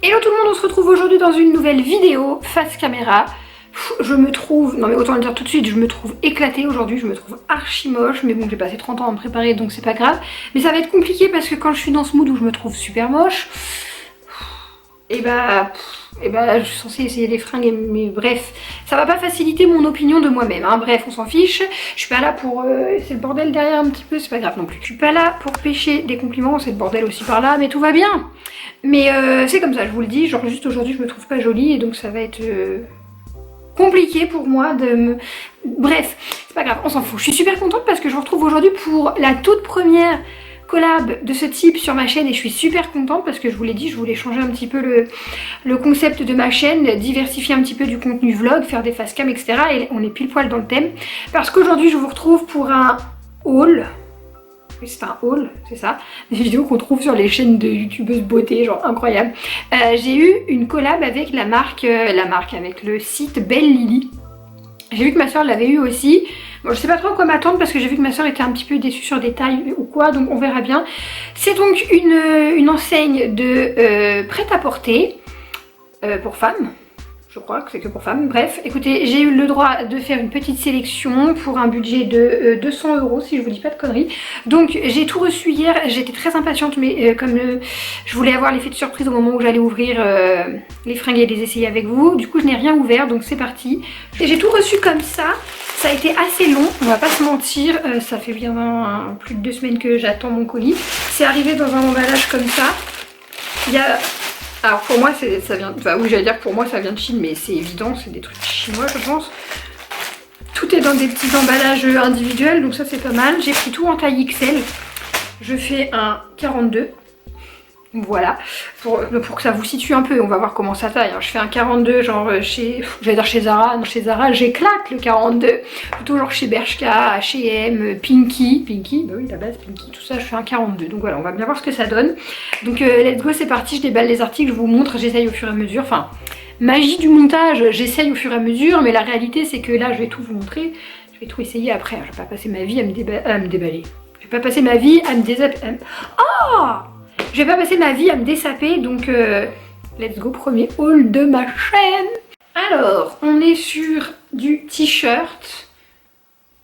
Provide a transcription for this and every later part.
Hello tout le monde, on se retrouve aujourd'hui dans une nouvelle vidéo face caméra. Je me trouve, non mais autant le dire tout de suite, je me trouve éclatée aujourd'hui, je me trouve archi moche, mais bon j'ai passé 30 ans à me préparer donc c'est pas grave. Mais ça va être compliqué parce que quand je suis dans ce mood où je me trouve super moche, et bah je suis censée essayer des fringues, mais bref, ça va pas faciliter mon opinion de moi-même, hein. Bref, on s'en fiche, je suis pas là pour... c'est le bordel derrière un petit peu, c'est pas grave non plus. Je suis pas là pour pêcher des compliments, c'est le bordel aussi par là, mais tout va bien. Mais c'est comme ça, je vous le dis, genre juste aujourd'hui je me trouve pas jolie et donc ça va être compliqué pour moi de me... Bref, c'est pas grave, on s'en fout. Je suis super contente parce que je vous retrouve aujourd'hui pour la toute première collab de ce type sur ma chaîne et je suis super contente parce que je vous l'ai dit, je voulais changer un petit peu le concept de ma chaîne, diversifier un petit peu du contenu vlog, faire des facecam, etc. Et on est pile poil dans le thème parce qu'aujourd'hui je vous retrouve pour un haul. Oui, c'est un haul, c'est ça, des vidéos qu'on trouve sur les chaînes de youtubeuses beauté, genre incroyable. J'ai eu une collab avec la marque avec le site Belle Lily. J'ai vu que ma soeur l'avait eu aussi. Bon, je sais pas trop à quoi m'attendre parce que j'ai vu que ma soeur était un petit peu déçue sur des tailles ou quoi, donc on verra bien. C'est donc une enseigne de prêt-à-porter pour femmes. Je crois que c'est que pour femmes. Bref, écoutez, j'ai eu le droit de faire une petite sélection pour un budget de 200 € si je vous dis pas de conneries. Donc j'ai tout reçu hier, j'étais très impatiente mais comme je voulais avoir l'effet de surprise au moment où j'allais ouvrir les fringues et les essayer avec vous, du coup je n'ai rien ouvert donc c'est parti. Et j'ai tout reçu comme ça a été assez long, on va pas se mentir, ça fait bien plus de 2 semaines que j'attends mon colis. C'est arrivé dans un emballage comme ça. Il y a... Alors pour moi ça vient, enfin oui j'allais dire que pour moi ça vient de Chine mais c'est évident, c'est des trucs chinois je pense. Tout est dans des petits emballages individuels donc ça c'est pas mal. J'ai pris tout en taille XL, je fais un 42. Voilà, pour que ça vous situe un peu, on va voir comment ça taille. Je fais un 42 genre chez, j'allais dire chez Zara, non chez Zara j'éclate le 42. Plutôt genre chez Bershka, H&M, Pinky, bah oui la base Pinky, tout ça je fais un 42. Donc voilà, on va bien voir ce que ça donne. Donc let's go, c'est parti, je déballe les articles, je vous montre, j'essaye au fur et à mesure. Enfin, magie du montage, j'essaye au fur et à mesure, mais la réalité c'est que là je vais tout vous montrer, je vais tout essayer après. Je vais pas passer ma vie à me déballer. Je vais pas passer ma vie à me désapper. Oh, je vais pas passer ma vie à me dessaper, donc let's go, premier haul de ma chaîne. Alors, on est sur du t-shirt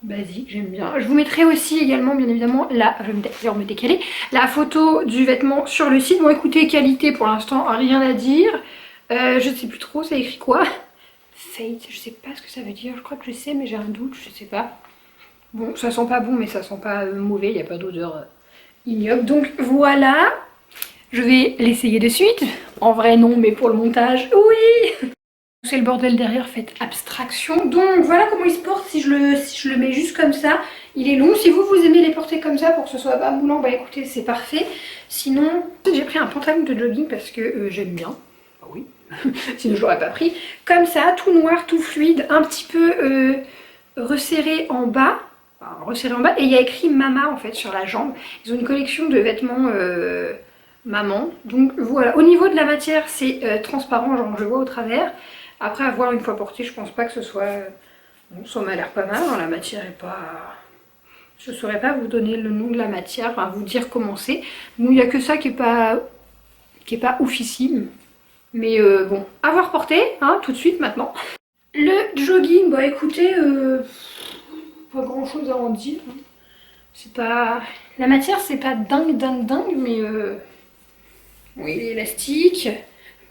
basique, j'aime bien. Je vous mettrai aussi également, bien évidemment, je vais me décaler, la photo du vêtement sur le site. Bon, écoutez, qualité pour l'instant, rien à dire. Je sais plus trop, ça écrit quoi? Fate, je sais pas ce que ça veut dire. Je crois que je sais, mais j'ai un doute, je sais pas. Bon, ça sent pas bon, mais ça sent pas mauvais, il n'y a pas d'odeur ignoble. Donc voilà. Je vais l'essayer de suite. En vrai non, mais pour le montage, oui. C'est le bordel derrière, faites abstraction. Donc voilà comment il se porte si je le mets juste comme ça. Il est long. Si vous aimez les porter comme ça pour que ce soit pas moulant, bah écoutez, c'est parfait. Sinon, j'ai pris un pantalon de jogging parce que j'aime bien. Ah oui, sinon je l'aurais pas pris. Comme ça, tout noir, tout fluide, un petit peu resserré en bas. Enfin, resserré en bas. Et il y a écrit Mama en fait sur la jambe. Ils ont une collection de vêtements... maman, donc voilà, au niveau de la matière c'est transparent, genre je vois au travers. Après avoir une fois porté, je pense pas que ce soit bon, ça m'a l'air pas mal, hein. La matière est pas, je saurais pas vous donner le nom de la matière, enfin vous dire comment c'est. Nous il y a que ça qui est pas oufissime, mais bon, avoir porté hein, tout de suite maintenant. Le jogging, bah écoutez, pas grand chose à en dire, hein. C'est pas, la matière c'est pas dingue, mais oui, il est élastique.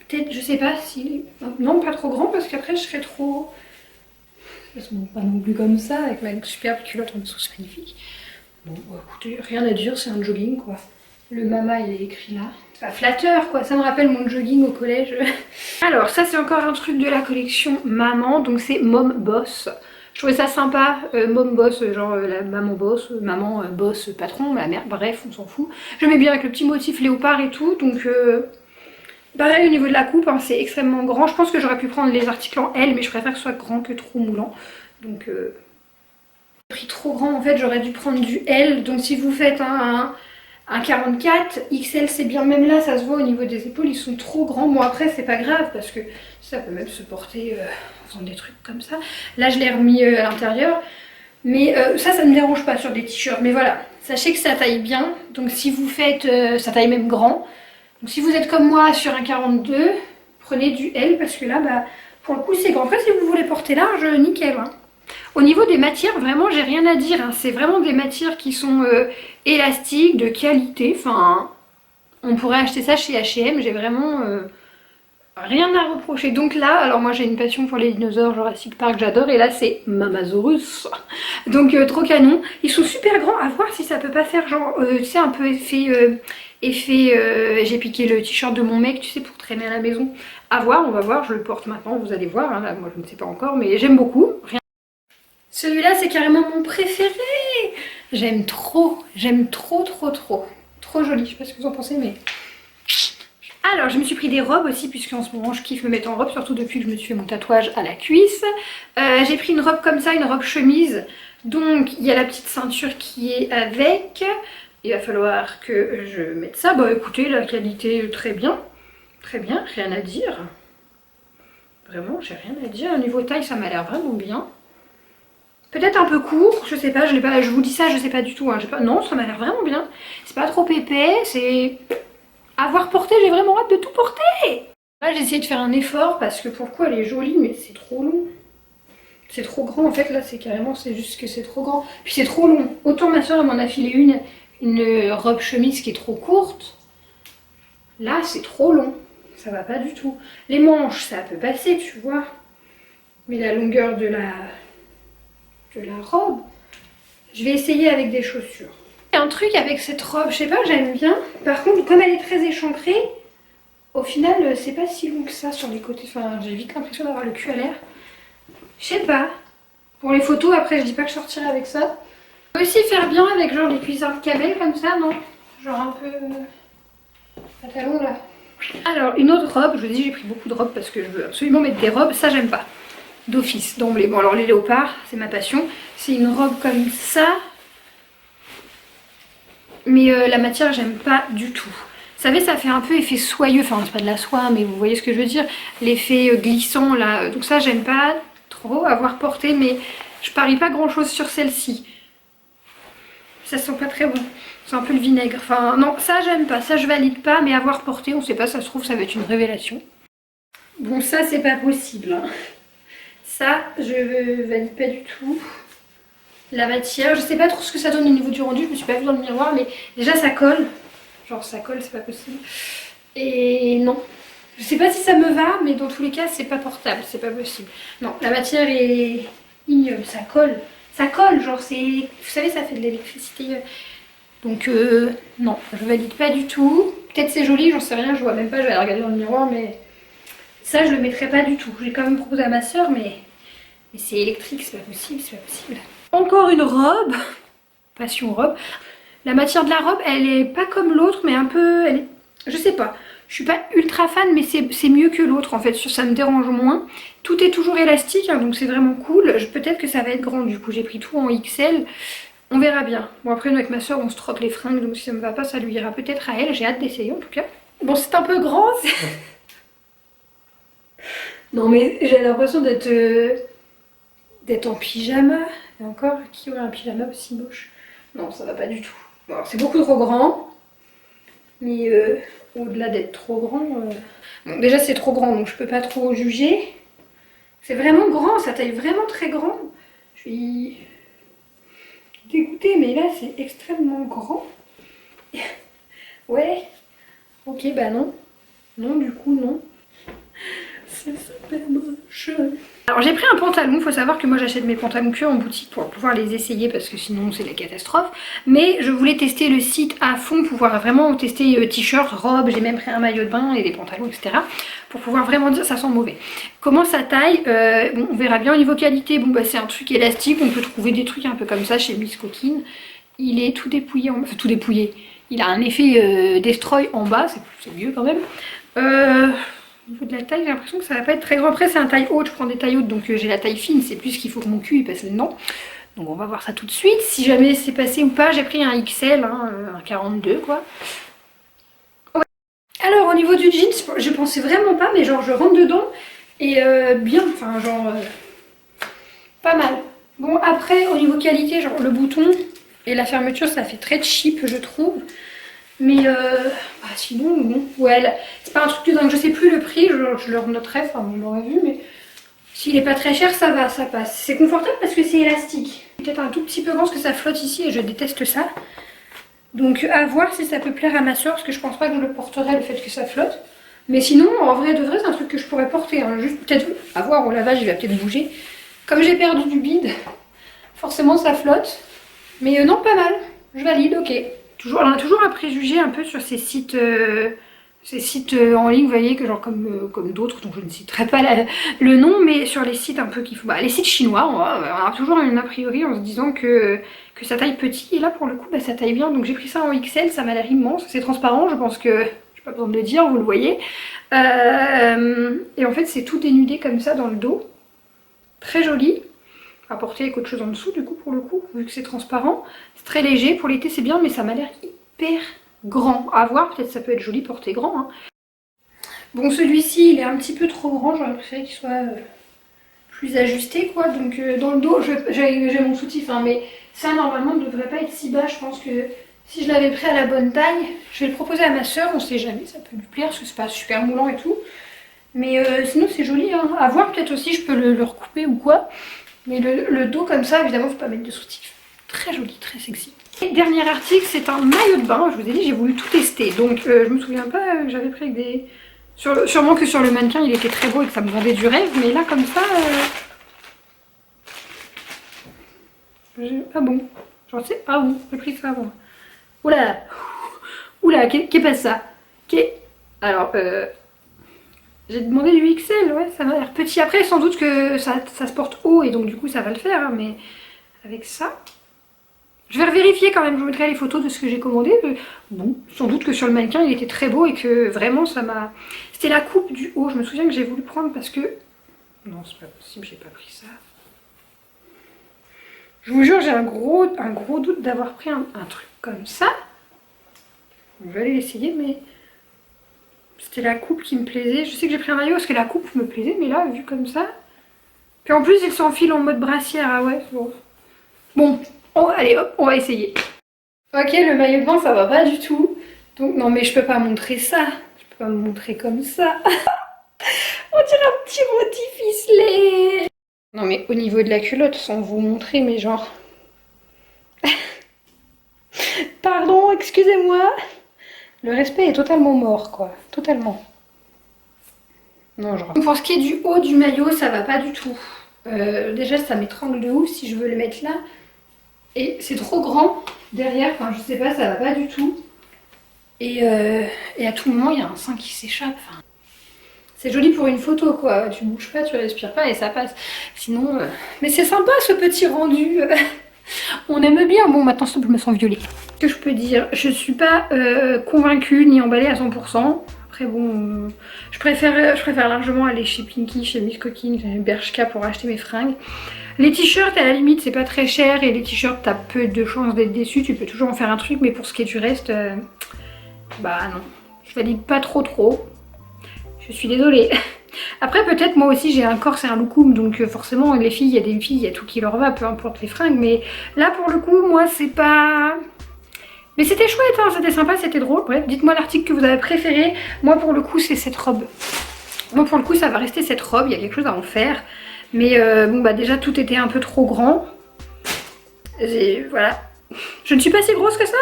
Peut-être, je sais pas si... Non, pas trop grand parce qu'après je serais trop... Ça se monte pas non plus comme ça avec ma superbe culotte en dessous, c'est magnifique. Bon, bah, écoutez, rien à dire, c'est un jogging quoi. Le Mama il est écrit là. C'est pas flatteur quoi, ça me rappelle mon jogging au collège. Alors ça c'est encore un truc de la collection Maman, donc c'est Mom Boss. Je trouvais ça sympa, Mom Boss, genre la maman boss, maman boss patron, la mère, bref, on s'en fout. J'aimais bien avec le petit motif léopard et tout, donc pareil au niveau de la coupe, hein, c'est extrêmement grand. Je pense que j'aurais pu prendre les articles en L, mais je préfère que ce soit grand que trop moulant. Donc prix trop grand en fait, j'aurais dû prendre du L, donc si vous faites un 44, XL c'est bien, même là ça se voit au niveau des épaules, ils sont trop grands. Bon après c'est pas grave parce que ça peut même se porter en faisant des trucs comme ça. Là je l'ai remis à l'intérieur, mais ça me dérange pas sur des t-shirts. Mais voilà, sachez que ça taille bien, donc si vous faites, ça taille même grand. Donc si vous êtes comme moi sur un 42, prenez du L parce que là, bah, pour le coup, c'est grand. Après, si vous voulez porter large, nickel. Hein. Au niveau des matières, vraiment, j'ai rien à dire. Hein. C'est vraiment des matières qui sont élastiques, de qualité. Enfin, on pourrait acheter ça chez H&M. J'ai vraiment rien à reprocher. Donc là, alors moi j'ai une passion pour les dinosaures, Jurassic Park, j'adore. Et là, c'est Mamasaurus. Donc trop canon. Ils sont super grands. À voir si ça peut pas faire genre, tu sais, un peu effet j'ai piqué le t-shirt de mon mec, tu sais, pour traîner à la maison. À voir, on va voir. Je le porte maintenant, vous allez voir. Hein. Là, moi, je ne sais pas encore, mais j'aime beaucoup. Rien. Celui-là, c'est carrément mon préféré. J'aime trop, trop. Trop joli, je sais pas ce que vous en pensez, mais... Alors, je me suis pris des robes aussi, puisque en ce moment, je kiffe me mettre en robe, surtout depuis que je me suis fait mon tatouage à la cuisse. J'ai pris une robe comme ça, une robe chemise. Donc, il y a la petite ceinture qui est avec. Il va falloir que je mette ça. Bah écoutez, la qualité, très bien, rien à dire. Vraiment, j'ai rien à dire. Au niveau taille, ça m'a l'air vraiment bien. Peut-être un peu court, je sais pas, je vous dis ça, je sais pas du tout. Hein, non, ça m'a l'air vraiment bien. C'est pas trop épais, c'est... Avoir porté, j'ai vraiment hâte de tout porter. Là, j'ai essayé de faire un effort parce que pourquoi elle est jolie, mais c'est trop long. C'est trop grand, en fait, là, c'est carrément, c'est juste que c'est trop grand. Puis c'est trop long. Autant ma soeur m'en a filé une robe chemise qui est trop courte. Là, c'est trop long. Ça va pas du tout. Les manches, ça peut passer, tu vois. Mais la longueur de la robe, je vais essayer avec des chaussures. Il y a un truc avec cette robe, je sais pas, j'aime bien. Par contre, comme elle est très échancrée, au final, c'est pas si long que ça sur les côtés. Enfin, j'ai vite l'impression d'avoir le cul à l'air. Je sais pas. Pour les photos, après, je dis pas que je sortirai avec ça. Je peux aussi faire bien avec genre les cuissards de camel comme ça, non? Genre un peu... pantalon là. Alors, une autre robe, je vous dis, j'ai pris beaucoup de robes parce que je veux absolument mettre des robes. Ça, j'aime pas. D'office, d'emblée. Bon, alors les léopards, c'est ma passion. C'est une robe comme ça. Mais la matière, j'aime pas du tout. Vous savez, ça fait un peu effet soyeux. Enfin, c'est pas de la soie, mais vous voyez ce que je veux dire. L'effet glissant, là. Donc ça, j'aime pas trop avoir porté, mais je parie pas grand-chose sur celle-ci. Ça sent pas très bon. C'est un peu le vinaigre. Enfin, non, ça, j'aime pas. Ça, je valide pas, mais avoir porté, on sait pas, ça se trouve, ça va être une révélation. Bon, ça, c'est pas possible. Hein. Ça, je valide pas du tout. La matière, je sais pas trop ce que ça donne au niveau du rendu, je me suis pas vue dans le miroir, mais déjà ça colle. Genre ça colle, c'est pas possible. Et non. Je sais pas si ça me va, mais dans tous les cas, c'est pas portable, c'est pas possible. Non, la matière est ignoble, ça colle. Ça colle, genre c'est... Vous savez, ça fait de l'électricité. Donc non, je valide pas du tout. Peut-être c'est joli, j'en sais rien, je vois même pas, je vais aller regarder dans le miroir, mais... Ça, je le mettrai pas du tout. J'ai quand même proposé à ma soeur, mais c'est électrique, c'est pas possible, c'est pas possible. Encore une robe, passion robe. La matière de la robe, elle est pas comme l'autre, mais un peu, je sais pas. Je suis pas ultra fan, mais c'est mieux que l'autre en fait. Ça me dérange moins. Tout est toujours élastique, hein, donc c'est vraiment cool. Peut-être que ça va être grand. Du coup, j'ai pris tout en XL. On verra bien. Bon après, nous avec ma soeur, on se troque les fringues, donc si ça me va pas, ça lui ira peut-être à elle. J'ai hâte d'essayer en tout cas. Bon, c'est un peu grand. Non mais j'ai l'impression d'être en pyjama. Et encore, qui aurait un pyjama aussi moche? Non, ça va pas du tout. Bon, c'est beaucoup trop grand. Mais au-delà d'être trop grand... Bon, déjà c'est trop grand, donc je peux pas trop juger. C'est vraiment grand, ça taille vraiment très grand. Je suis dégoûtée, mais là c'est extrêmement grand. Ouais. Ok, bah non. Non, du coup, non. C'est super moche. Alors j'ai pris un pantalon, faut savoir que moi j'achète mes pantalons que en boutique pour pouvoir les essayer parce que sinon c'est la catastrophe. Mais je voulais tester le site à fond, pouvoir vraiment tester t-shirt, robe, j'ai même pris un maillot de bain et des pantalons, etc. Pour pouvoir vraiment dire ça sent mauvais. Comment ça taille bon, on verra bien au niveau qualité, bon bah c'est un truc élastique, on peut trouver des trucs un peu comme ça chez Miss Coquine. Il est tout dépouillé, enfin tout dépouillé. Il a un effet destroy en bas, c'est mieux quand même. Au niveau de la taille, j'ai l'impression que ça va pas être très grand. Après, c'est un taille haute, je prends des tailles hautes, donc j'ai la taille fine. C'est plus qu'il faut que mon cul y passe dedans. Donc on va voir ça tout de suite. Si jamais c'est passé ou pas, j'ai pris un XL, hein, un 42 quoi. Ouais. Alors au niveau du jeans, je pensais vraiment pas, mais genre je rentre dedans et bien, enfin genre pas mal. Bon après, au niveau qualité, genre le bouton et la fermeture, ça fait très cheap je trouve. Mais sinon, bon, ouais, c'est pas un truc de dingue. Je sais plus le prix, je le renoterai, enfin vous l'aurez vu, mais s'il est pas très cher, ça va, ça passe. C'est confortable parce que c'est élastique. Peut-être un tout petit peu grand parce que ça flotte ici et je déteste ça. Donc à voir si ça peut plaire à ma soeur parce que je pense pas que je le porterai le fait que ça flotte. Mais sinon, en vrai de vrai, c'est un truc que je pourrais porter. Hein. Juste peut-être à voir au lavage, il va peut-être bouger. Comme j'ai perdu du bide, forcément ça flotte. Mais non, pas mal. Je valide, ok. On a toujours un préjugé un peu sur ces sites en ligne, vous voyez, que genre comme d'autres, dont je ne citerai pas le nom, mais sur les sites un peu qui font. Les sites chinois, on a toujours un a priori en se disant que ça taille petit. Et là pour le coup, ça taille bien. Donc j'ai pris ça en XL, ça m'a l'air immense. C'est transparent, je pense que. J'ai pas besoin de le dire, vous le voyez. Et en fait, c'est tout dénudé comme ça dans le dos. Très joli. À porter avec autre chose en dessous, du coup, pour le coup, vu que c'est transparent. C'est très léger. Pour l'été, c'est bien, mais ça m'a l'air hyper grand. À voir, peut-être ça peut être joli porté grand. Hein. Bon, celui-ci, il est un petit peu trop grand. J'aurais préféré qu'il soit plus ajusté, quoi. Donc, dans le dos, j'ai mon soutif, hein, mais ça, normalement, ne devrait pas être si bas. Je pense que si je l'avais pris à la bonne taille, je vais le proposer à ma soeur. On sait jamais, ça peut lui plaire, parce que c'est pas super moulant et tout. Mais sinon, c'est joli. Hein. À voir, peut-être aussi, je peux le recouper ou quoi. Mais le dos comme ça, évidemment, faut pas mettre de soutif. Très joli, très sexy. Et dernier article, c'est un maillot de bain. Je vous ai dit, j'ai voulu tout tester. Donc, je me souviens pas que j'avais pris avec des... Sûrement que sur le mannequin, il était très beau et que ça me vendait du rêve. Mais là, comme ça... Ah bon. J'en sais... Ah bon, j'ai pris ça avant. Oula. Oula, qu'est pas ça? Alors, j'ai demandé du XL, ouais, ça m'a l'air petit. Après, sans doute que ça se porte haut et donc du coup ça va le faire, hein, mais avec ça... Je vais vérifier quand même, je vous mettrai les photos de ce que j'ai commandé. Bon, sans doute que sur le mannequin il était très beau et que vraiment ça m'a... C'était la coupe du haut, je me souviens que j'ai voulu prendre parce que... Non, c'est pas possible, j'ai pas pris ça. Je vous jure, j'ai un gros doute d'avoir pris un truc comme ça. Je vais aller l'essayer, mais... C'était la coupe qui me plaisait. Je sais que j'ai pris un maillot parce que la coupe me plaisait, mais là, vu comme ça... Puis en plus, il s'enfile en mode brassière, ah ouais, bon. Bon, allez hop, on va essayer. Ok, le maillot de bain, ça va pas du tout. Donc, non mais je peux pas montrer ça. Je peux pas me montrer comme ça. On dirait un petit rôti ficelé. Non mais au niveau de la culotte, sans vous montrer, mais genre... Pardon, excusez-moi. Le respect est totalement mort, quoi. Totalement. Non, genre... Pour ce qui est du haut du maillot, ça va pas du tout. Déjà, ça m'étrangle de ouf si je veux le mettre là. Et c'est trop grand derrière, enfin je sais pas, ça va pas du tout. Et à tout moment, il y a un sein qui s'échappe. Enfin, c'est joli pour une photo, quoi. Tu bouges pas, tu respires pas et ça passe. Sinon... Mais c'est sympa ce petit rendu. On aime bien. Bon, maintenant, je me sens violée. Ce que je peux dire, je suis pas convaincue ni emballée à 100%. Après bon, je préfère largement aller chez Pinky, chez Miss Coquine, chez Bershka pour acheter mes fringues. Les t-shirts à la limite c'est pas très cher et les t-shirts t'as peu de chances d'être déçu, tu peux toujours en faire un truc, mais pour ce qui est du reste, bah non, je valide pas trop. Je suis désolée. Après peut-être moi aussi j'ai un corps, c'est un loukoum, donc forcément les filles, il y a des filles, il y a tout qui leur va, peu importe les fringues, mais là pour le coup moi c'est pas... Mais c'était chouette, hein, c'était sympa, c'était drôle. Bref, dites-moi l'article que vous avez préféré. Moi pour le coup c'est cette robe. Moi pour le coup ça va rester cette robe, il y a quelque chose à en faire. Mais bon bah déjà tout était un peu trop grand. Voilà. Je ne suis pas si grosse que ça.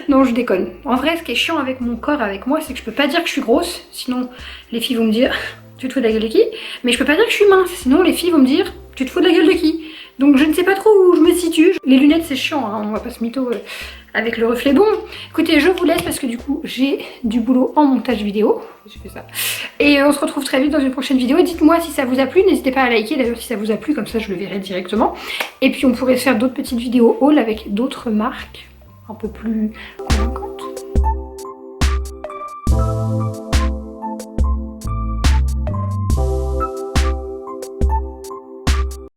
Non je déconne. En vrai ce qui est chiant avec mon corps, avec moi, c'est que je peux pas dire que je suis grosse. Sinon les filles vont me dire tu te fous de la gueule de qui? Mais je peux pas dire que je suis mince. Sinon les filles vont me dire tu te fous de la gueule de qui? Donc je ne sais pas trop où je me situe. Les lunettes c'est chiant, hein, on va pas se mytho avec le reflet. Bon, écoutez, je vous laisse parce que du coup j'ai du boulot en montage vidéo. J'ai fait ça. Et on se retrouve très vite dans une prochaine vidéo. Dites-moi si ça vous a plu, n'hésitez pas à liker d'ailleurs si ça vous a plu, comme ça je le verrai directement. Et puis on pourrait faire d'autres petites vidéos haul avec d'autres marques un peu plus